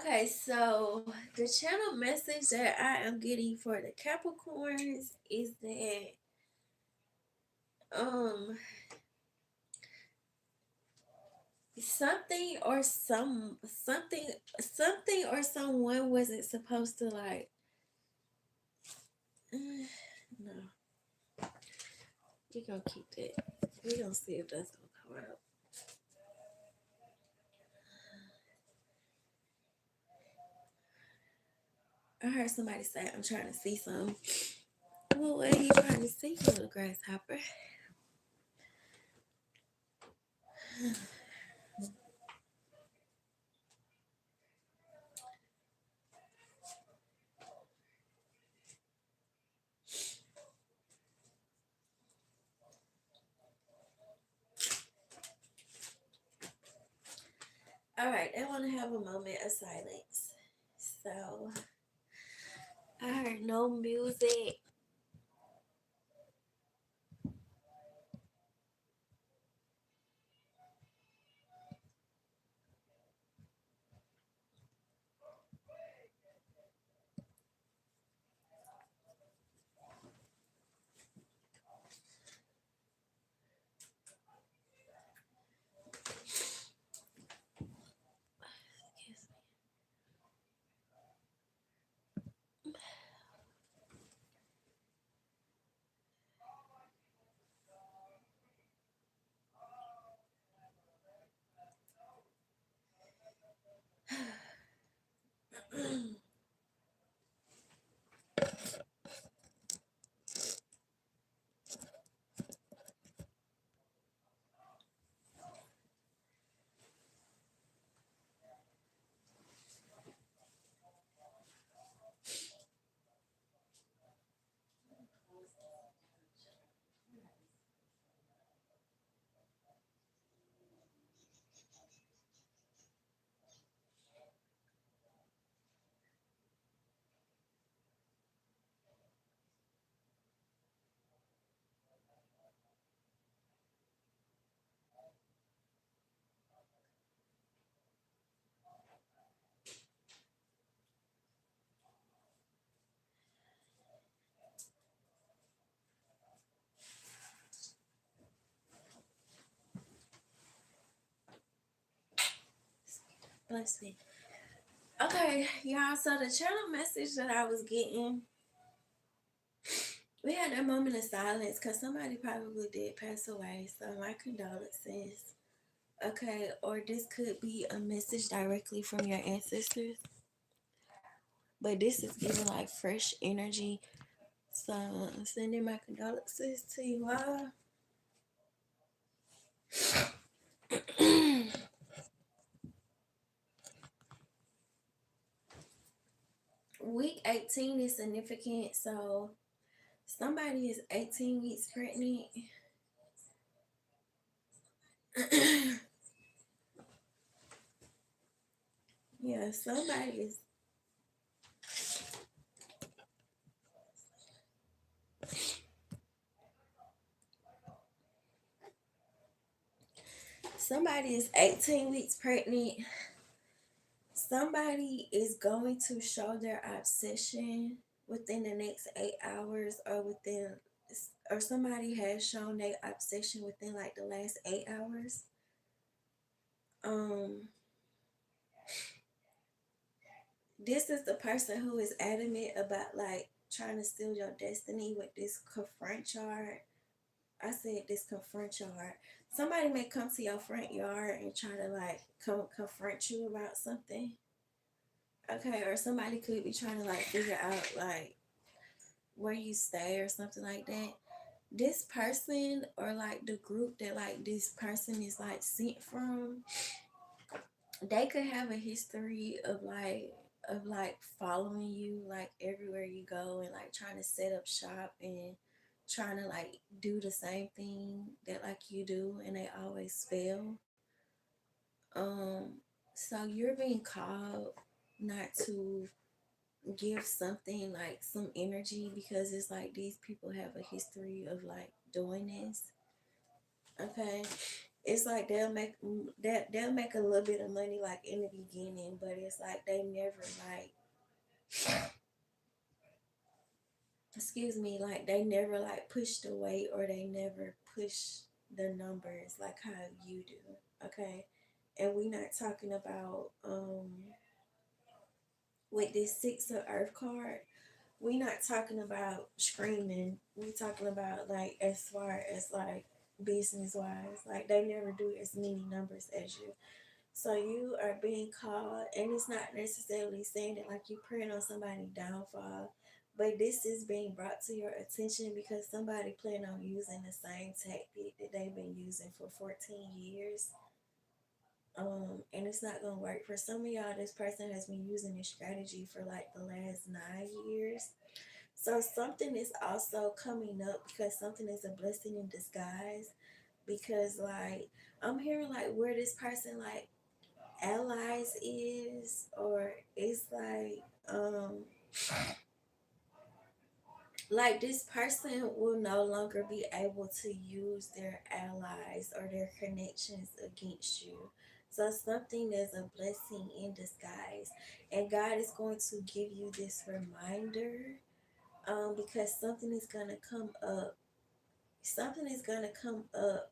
Okay, so the channel message that I am getting for the Capricorns is that um something or something or someone wasn't supposed to like no, we gonna keep that. We gonna see if that's gonna come out. I heard somebody say I'm trying to see something. Well, what are you trying to see, you little grasshopper? All right, I want to have a moment of silence. So I heard no music. Bless me. Okay, y'all. So the channel message that I was getting, we had a moment of silence because somebody probably did pass away. So my condolences. Okay, or this could be a message directly from your ancestors, but this is giving like fresh energy. So I'm sending my condolences to you all. Week 18 is significant. So somebody is 18 weeks pregnant. Yeah, somebody is 18 weeks pregnant. Somebody is going to show their obsession within the next 8 hours, or somebody has shown their obsession within like the last 8 hours. Um, this is the person who is adamant about like trying to steal your destiny with this confront yard. I said this confront yard. Somebody may come to your front yard and try to like confront you about something. Okay, or somebody could be trying to like figure out like where you stay or something like that. This person or like the group that like this person is like sent from, they could have a history of like following you like everywhere you go and like trying to set up shop and trying to like do the same thing that like you do and they always fail. So you're being called not to give something like some energy because it's like these people have a history of like doing this. Okay. it's like they'll make a little bit of money like in the beginning, but it's like they never like, excuse me, like they never like push the weight, or they never push the numbers like how you do. Okay. And we not talking about with this Six of Earth card, we not talking about screaming. We talking about like as far as like business wise. Like they never do as many numbers as you. So you are being called, and it's not necessarily saying that like you praying on somebody's downfall, but this is being brought to your attention because somebody plan on using the same tactic that they've been using for 14 years. And it's not gonna work. For some of y'all, this person has been using this strategy for like the last 9 years. So something is also coming up because something is a blessing in disguise. Because like I'm hearing like where this person like allies is, or it's like this person will no longer be able to use their allies or their connections against you. So something is a blessing in disguise, and God is going to give you this reminder, because something is going to come up. Something is going to come up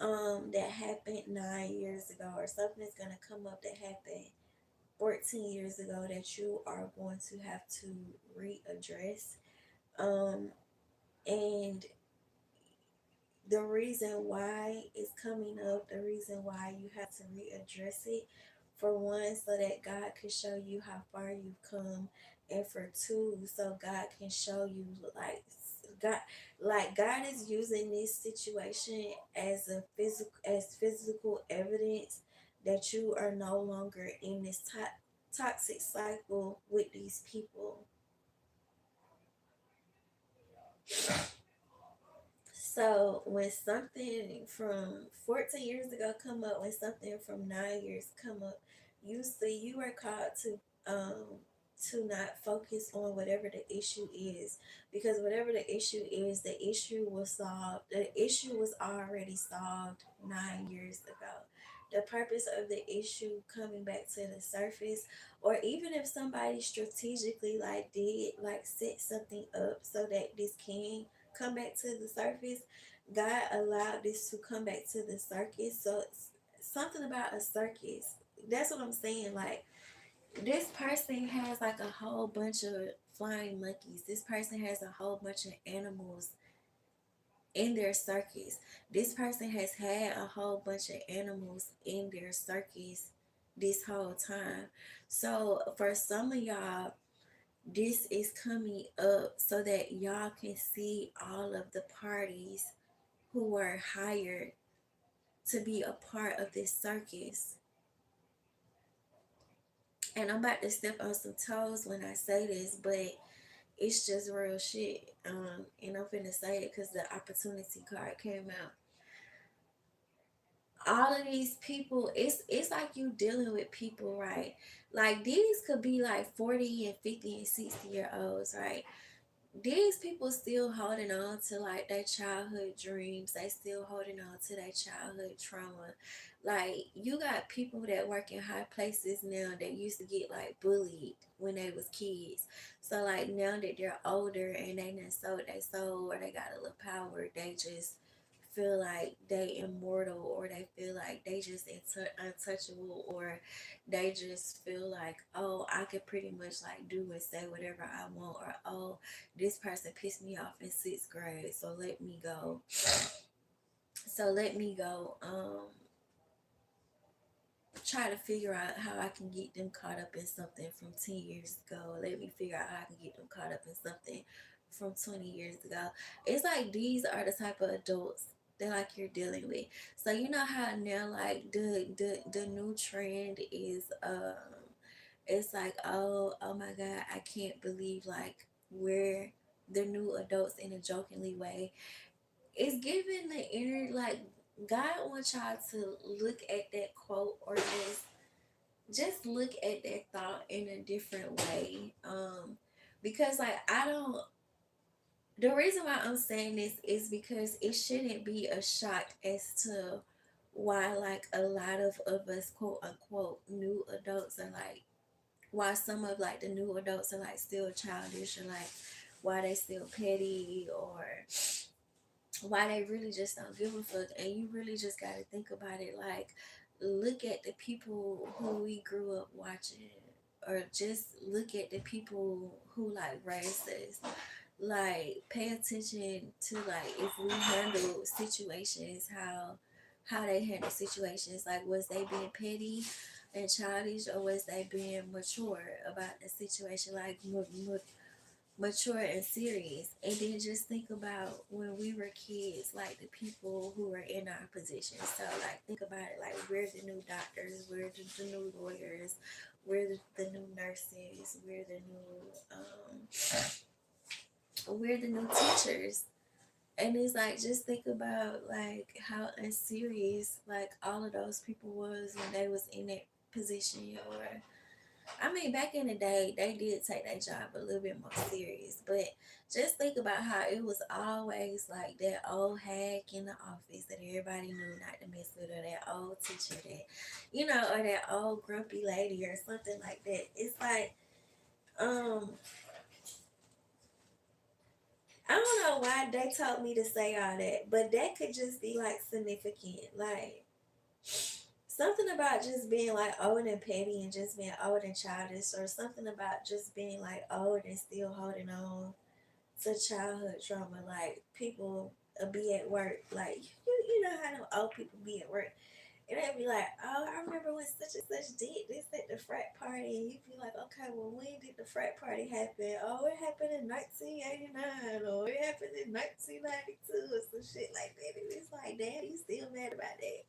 that happened 9 years ago, or something is going to come up that happened 14 years ago that you are going to have to readdress. Um, and the reason why it's coming up, the reason why you have to readdress it, for one, so that God can show you how far you've come, and for two, so God can show you God, God is using this situation as physical evidence that you are no longer in this toxic cycle with these people. So when something from 14 years ago come up, when something from 9 years come up, you see you are called to not focus on whatever the issue is, because whatever the issue is, the issue was solved. The issue was already solved 9 years ago. The purpose of the issue coming back to the surface, or even if somebody strategically like did like set something up so that this can come back to the surface, God allowed this to come back to the circus. So it's something about a circus. That's what I'm saying. Like this person has like a whole bunch of flying monkeys. This person has a whole bunch of animals in their circus. This person has had a whole bunch of animals in their circus this whole time. So for some of y'all, this is coming up so that y'all can see all of the parties who were hired to be a part of this circus. And I'm about to step on some toes when I say this, but it's just real shit. And I'm finna say it because the opportunity card came out. All of these people, it's like you dealing with people, right? Like these could be like 40 and 50 and 60-year olds, right? These people still holding on to like their childhood dreams. They still holding on to their childhood trauma. Like you got people that work in high places now that used to get like bullied when they was kids. So like now that they're older and they done sold their soul, or they got a little power, they just feel like they immortal, or they feel like they just untouchable, or they just feel like, oh, I could pretty much like do and say whatever I want, or oh, this person pissed me off in sixth grade, so let me go. So let me go try to figure out how I can get them caught up in something from 10 years ago. Let me figure out how I can get them caught up in something from 20 years ago. It's like these are the type of adults that like you're dealing with. So you know how now like the new trend is it's like, oh my god, I can't believe like we're the new adults in a jokingly way. It's giving the inner like God wants y'all to look at that quote, or just look at that thought in a different way. Because like The reason why I'm saying this is because it shouldn't be a shock as to why like a lot of us quote unquote new adults are like, why some of like the new adults are like still childish, or like why they still petty, or why they really just don't give a fuck. And you really just got to think about it like, look at the people who we grew up watching, or just look at the people who like raised us. Like, pay attention to like if we handle situations, how they handle situations. Like, was they being petty and childish, or was they being mature about the situation, like mature and serious? And then just think about when we were kids, like the people who were in our position. So like, think about it like, we're the new doctors, we're the new lawyers, we're the new nurses, we're the new teachers. And it's like, just think about like how unserious like all of those people was when they was in that position. Or I mean, back in the day, they did take their job a little bit more serious. But just think about how it was always like that old hag in the office that everybody knew not to mess with, or that old teacher that, or that old grumpy lady or something like that. It's like, um, I don't know why they told me to say all that, but that could just be like significant. Like, something about just being like old and petty and just being old and childish, or something about just being like old and still holding on to childhood trauma. Like, people be at work, like, you know how them old people be at work. And they'd be like, oh, I remember when such and such did this at the frat party. And you'd be like, okay, well, when did the frat party happen? Oh, it happened in 1989, or it happened in 1992, or some shit like that. And it's like, damn, you still mad about that?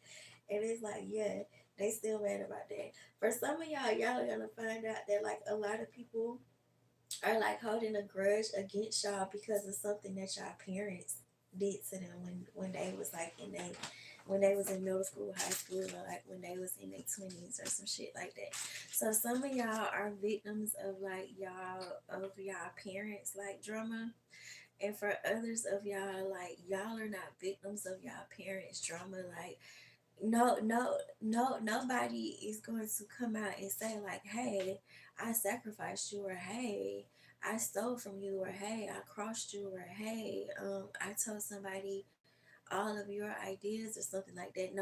And it's like, yeah, they still mad about that. For some of y'all are gonna find out that like a lot of people are like holding a grudge against y'all because of something that y'all parents did to them when they was like in they when they was in middle school, high school, or like when they was in their 20s or some shit like that. So some of y'all are victims of like y'all parents like drama. And for others of y'all, like, y'all are not victims of y'all parents drama. Like, nobody is going to come out and say like, hey, I sacrificed you, or hey, I stole from you, or hey, I crossed you, or hey, I told somebody all of your ideas, or something like that.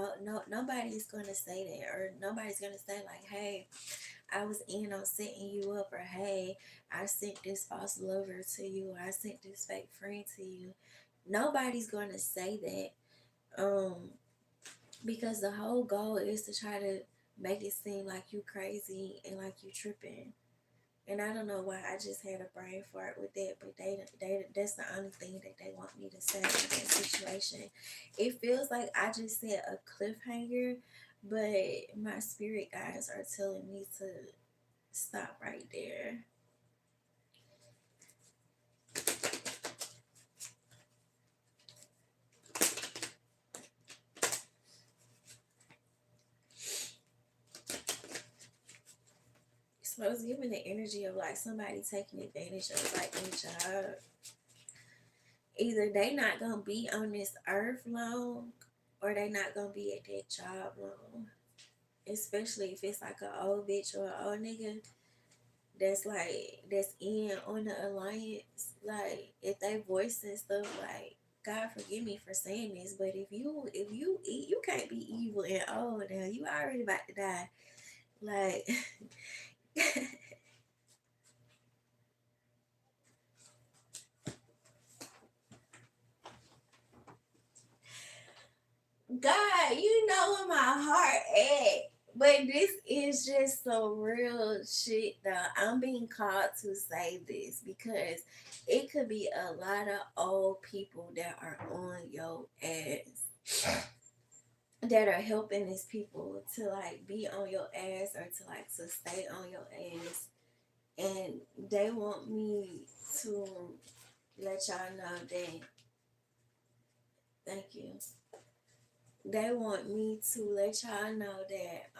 Nobody's gonna say that, or nobody's gonna say like, hey, I was in on setting you up, or hey, I sent this false lover to you, or I sent this fake friend to you. Nobody's gonna say that. Because the whole goal is to try to make it seem like you crazy and like you tripping. And I don't know why I just had a brain fart with that, but they that's the only thing that they want me to say in that situation. It feels like I just said a cliffhanger, but my spirit guides are telling me to stop right there. So it's giving the energy of like somebody taking advantage of like a job. Either they not gonna be on this earth long, or they not gonna be at that job long. Especially if it's like an old bitch or an old nigga that's in on the alliance. Like, if they voicing stuff like, God forgive me for saying this, but if you can't be evil and old now, you already about to die. Like, God, you know where my heart at. But this is just some real shit though. I'm being called to say this because it could be a lot of old people that are on your ass, that are helping these people to like be on your ass, or to like to stay on your ass. And they want me to let y'all know that, thank you. They want me to let y'all know that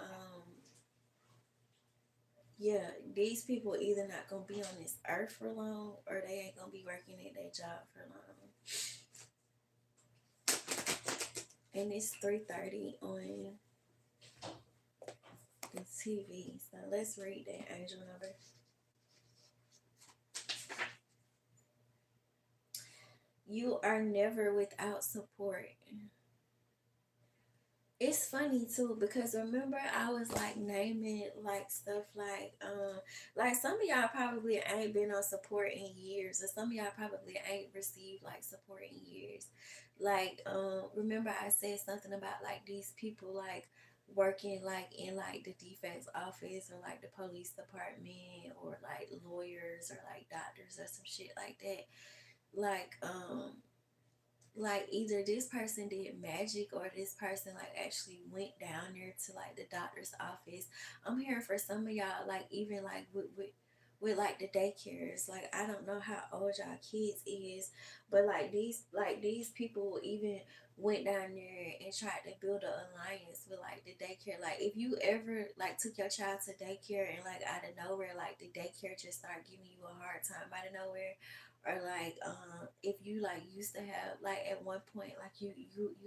Yeah, these people either not gonna be on this earth for long, or they ain't gonna be working at their job for long. And it's 3:30 on the TV. So let's read that angel number. You are never without support. It's funny too because remember I was like naming like stuff like some of y'all probably ain't been on support in years, or some of y'all probably ain't received like support in years. Like remember I said something about like these people like working like in like the defense office or like the police department or like lawyers or like doctors or some shit like that. Like like either this person did magic or this person like actually went down there to like the doctor's office. I'm hearing for some of y'all like even like with like the daycares. Like I don't know how old y'all kids is, but like these people even went down there and tried to build an alliance with like the daycare. Like if you ever like took your child to daycare and like out of nowhere like the daycare just started giving you a hard time out of nowhere, or like if you like used to have like at one point like you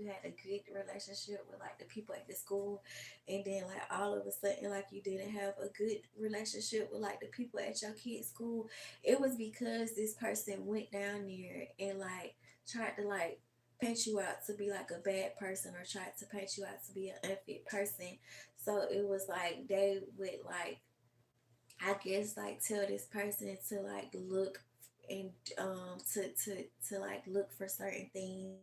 had a good relationship with like the people at the school, and then like all of a sudden like you didn't have a good relationship with like the people at your kid's school. It was because this person went down there and like tried to like paint you out to be like a bad person, or tried to paint you out to be an unfit person. So it was like they would like, I guess like tell this person to like look and to like look for certain things,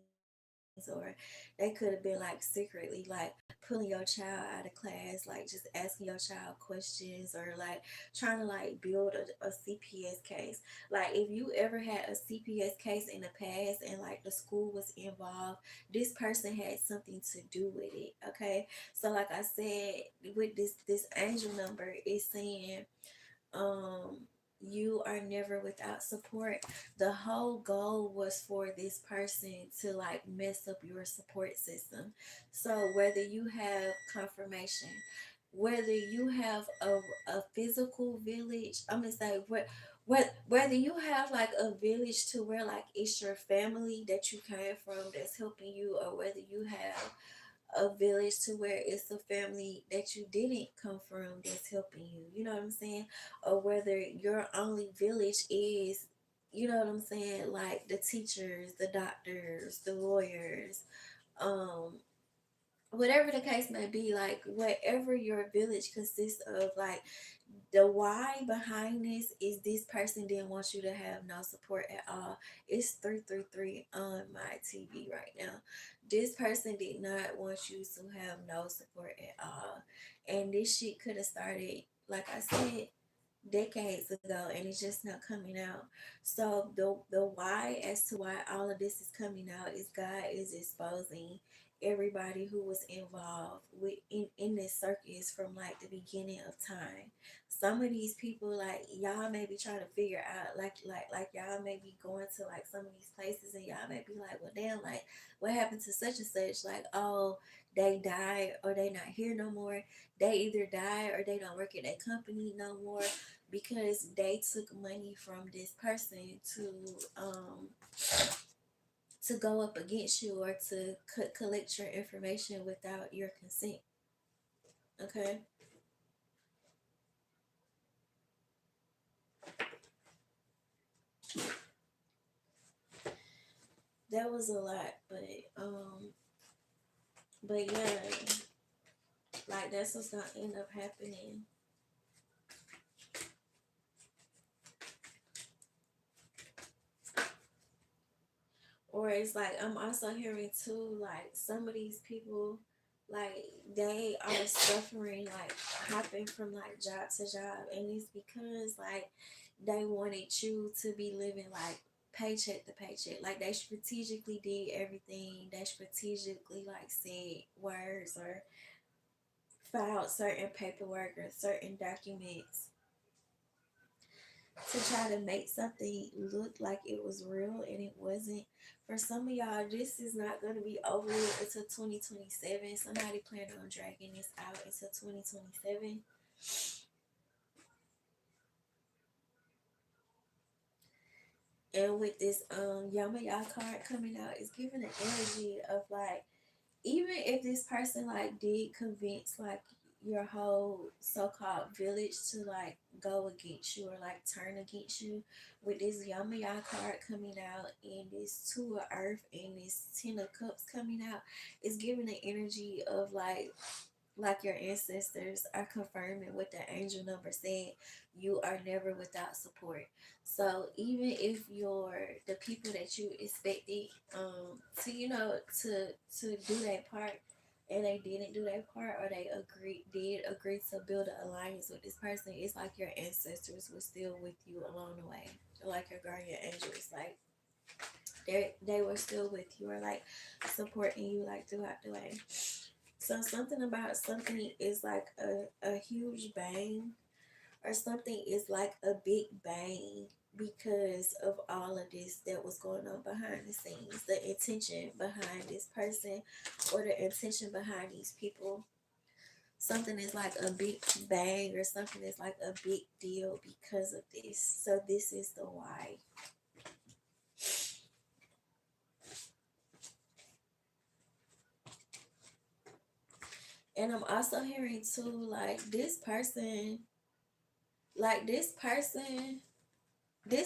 or they could have been like secretly like pulling your child out of class, like just asking your child questions, or like trying to like build a CPS case. Like if you ever had a CPS case in the past and like the school was involved, this person had something to do with it. Okay, so like I said, with this angel number is saying um you are never without support. The whole goal was for this person to like mess up your support system. So whether you have confirmation, whether you have a physical village, I'm gonna say what whether you have like a village to where like it's your family that you came from that's helping you, or whether you have a village to where it's a family that you didn't come from that's helping you, you know what I'm saying? Or whether your only village is, you know what I'm saying, like the teachers, the doctors, the lawyers, um, whatever the case may be, like whatever your village consists of, like the why behind this person didn't want you to have no support at all. It's 333 on my TV right now. This person did not want you to have no support at all. And this shit could have started, like I said, decades ago, and it's just not coming out. So the why as to why all of this is coming out is God is exposing everybody who was involved with in this circus from like the beginning of time. Some of these people, like y'all may be trying to figure out like y'all may be going to like some of these places, and y'all may be like, well damn, like what happened to such and such? Like, oh, they died, or they not here no more. They either died or they don't work at that company no more, because they took money from this person to go up against you, or to collect your information without your consent. Okay, that was a lot, but yeah, like that's what's gonna end up happening. Or it's like I'm also hearing too, like some of these people, like they are suffering, like hopping from like job to job, and it's because like they wanted you to be living like paycheck to paycheck. Like they strategically did everything. They strategically like said words or filed certain paperwork or certain documents to try to make something look like it was real and it wasn't. For some of y'all, this is not going to be over with until 2027. Somebody planning on dragging this out until 2027. And with this Yamaya card coming out, it's giving the energy of like, even if this person like did convince like your whole so-called village to like go against you or like turn against you, with this Yamaya card coming out and this Two of Earth and this Ten of Cups coming out, it's giving the energy of like your ancestors are confirming what the angel number said, you are never without support. So even if the people that you expected to to do that part and they didn't do that part, or they did agree to build an alliance with this person, it's like your ancestors were still with you along the way, like your guardian angels, like they were still with you, or like supporting you like throughout the way. So something about something is like a huge bang, or something is like a big bang because of all of this that was going on behind the scenes, the intention behind this person or the intention behind these people. Something is like a big bang, or something is like a big deal because of this. So this is the why. And I'm also hearing too, like like this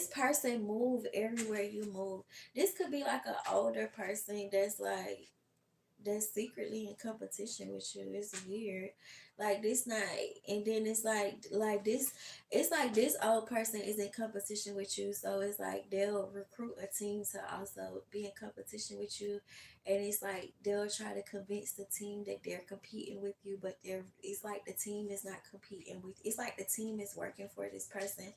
person move everywhere you move. This could be like an older person that's secretly in competition with you. It's weird. Like this not, and then it's like this. It's like this old person is in competition with you, so it's like they'll recruit a team to also be in competition with you, and it's like they'll try to convince the team that they're competing with you, but it's like the team is not competing with. It's like the team is working for this person.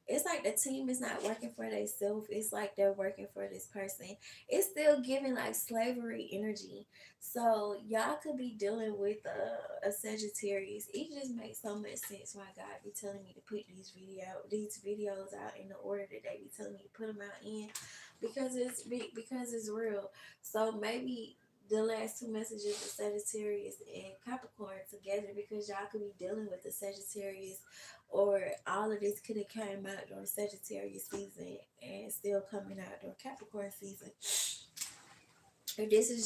It's like the team is not working for themselves. It's like they're working for this person. It's still giving like slavery energy. So y'all could be dealing with a Sagittarius. It just makes so much sense why God be telling me to put these videos out in the order that they be telling me to put them out in, because it's real. So maybe the last two messages of Sagittarius and Capricorn together, because y'all could be dealing with the Sagittarius, or all of this could have came out during Sagittarius season and still coming out during Capricorn season. Or this is